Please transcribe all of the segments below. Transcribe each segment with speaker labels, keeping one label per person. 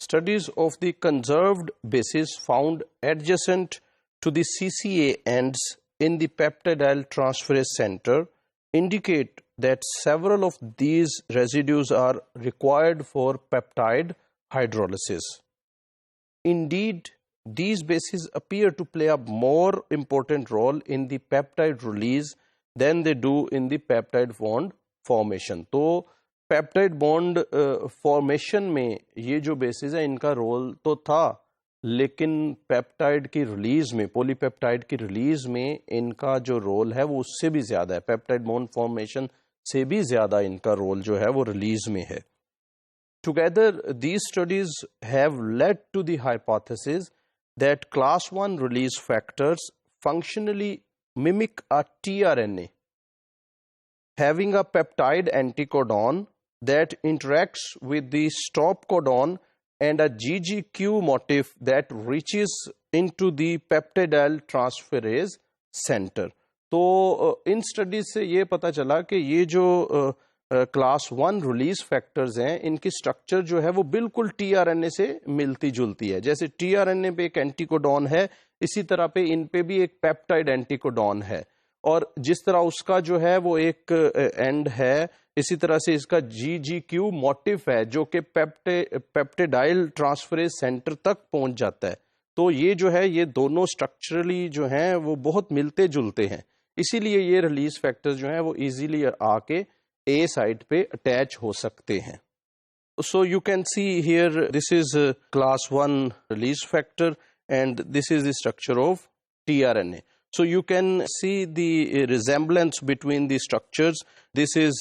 Speaker 1: studies of the conserved bases found adjacent to the CCA ends in the peptidyl transferase center indicate that several of these residues are required for peptide hydrolysis. Indeed, these bases appear to play a more important role in the peptide release than they do in the peptide bond formation. तो peptide bond formation में ये जो basis है इनका role तो था, लेकिन peptide की रिलीज में, पॉलीपेप्टाइड की रिलीज में इनका जो रोल है वो उससे भी ज्यादा है, पेप्टाइड बॉन्ड फॉर्मेशन से भी ज्यादा इनका रोल जो है वो रिलीज में है. Together these studies have led to the hypothesis that class 1 release factors functionally mimic a tRNA having a peptide anticodon that interacts with the stop codon and a GGQ motif that reaches into the peptidyl transferase center. तो in studies से ये पता चला कि ये जो class 1 release factors हैं इनकी स्ट्रक्चर जो है वो बिल्कुल tRNA से मिलती जुलती है. जैसे tRNA पे एक एंटीकोडॉन है, इसी तरह पे इन पे भी एक पेप्टाइड एंटीकोडॉन है, और जिस तरह उसका जो है वो एक एंड है, इसी तरह से इसका GGQ मोटिफ है जो कि पेप्टिडाइल ट्रांसफरेज सेंटर तक पहुंच जाता है. तो ये जो है ये दोनों स्ट्रक्चरली जो हैं वो बहुत मिलते जुलते हैं, इसीलिए ये रिलीज फैक्टर्स जो हैं वो इजीली आके ए साइट पे अटैच हो सकते हैं. So you can see here this is class 1 release factor and this is the structure of tRNA. So you can see the resemblance between the structures. This is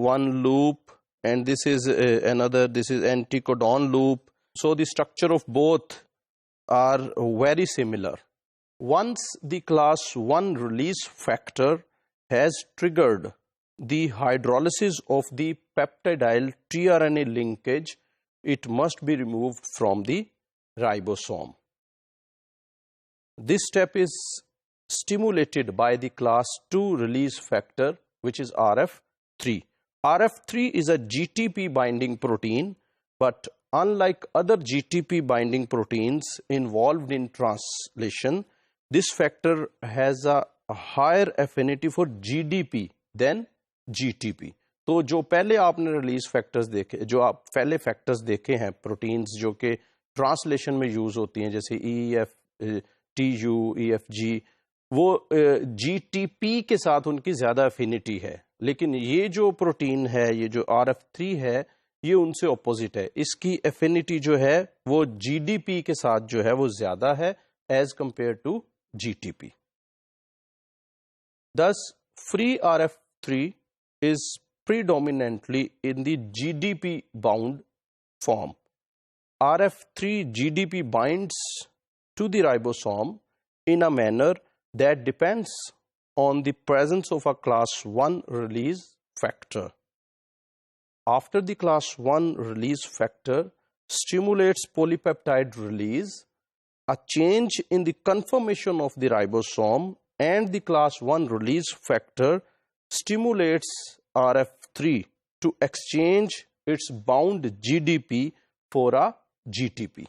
Speaker 1: one loop and this is another, this is anticodon loop. So the structure of both are very similar. Once the class 1 release factor has triggered the hydrolysis of the peptidyl tRNA linkage, it must be removed from the ribosome. This step is stimulated by the class 2 release factor, which is RF3. RF3 is a GTP binding protein, but unlike other GTP binding proteins involved in translation, this factor has a higher affinity for GDP than GTP. तो जो पहले आपने release factors देखे, जो आप पहले factors देखे हैं प्रोटीन्स जो कि ट्रांसलेशन में यूज होती हैं, जैसे EF, TU, EFG, वो GTP के साथ उनकी ज़्यादा अफिनिटी है, लेकिन ये जो प्रोटीन है, ये जो RF3 है, ये उनसे ऑपोजिट है. इसकी अफिनिटी जो है वो GDP के साथ जो है वो ज़्यादा है as compare to GTP. Thus, free RF3 is predominantly in the GDP bound form. RF3 GDP binds to the ribosome in a manner that depends on the presence of a class 1 release factor. After the class 1 release factor stimulates polypeptide release, a change in the conformation of the ribosome and the class 1 release factor stimulates RF3 to exchange its bound GDP for a GTP.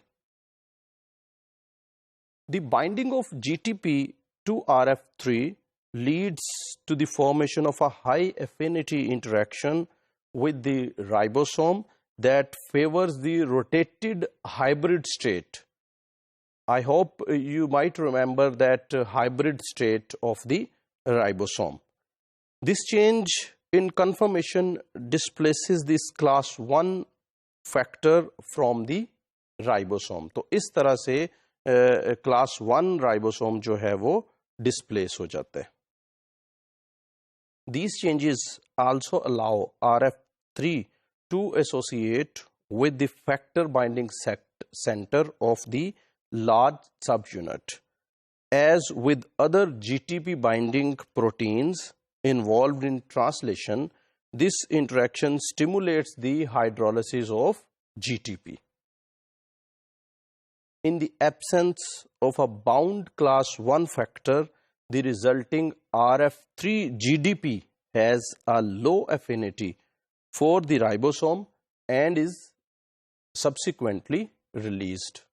Speaker 1: The binding of GTP to RF3 leads to the formation of a high affinity interaction with the ribosome that favors the rotated hybrid state. I hope you might remember that hybrid state of the ribosome. This change in conformation displaces this class 1 factor from the ribosome. तो इस तरह से class 1 ribosome जो है वो displace हो जाता है. These changes also allow RF3 to associate with the factor binding center of the large subunit. As with other GTP binding proteins involved in translation, this interaction stimulates the hydrolysis of GTP. In the absence of a bound class 1 factor, the resulting RF3 GDP has a low affinity for the ribosome and is subsequently released.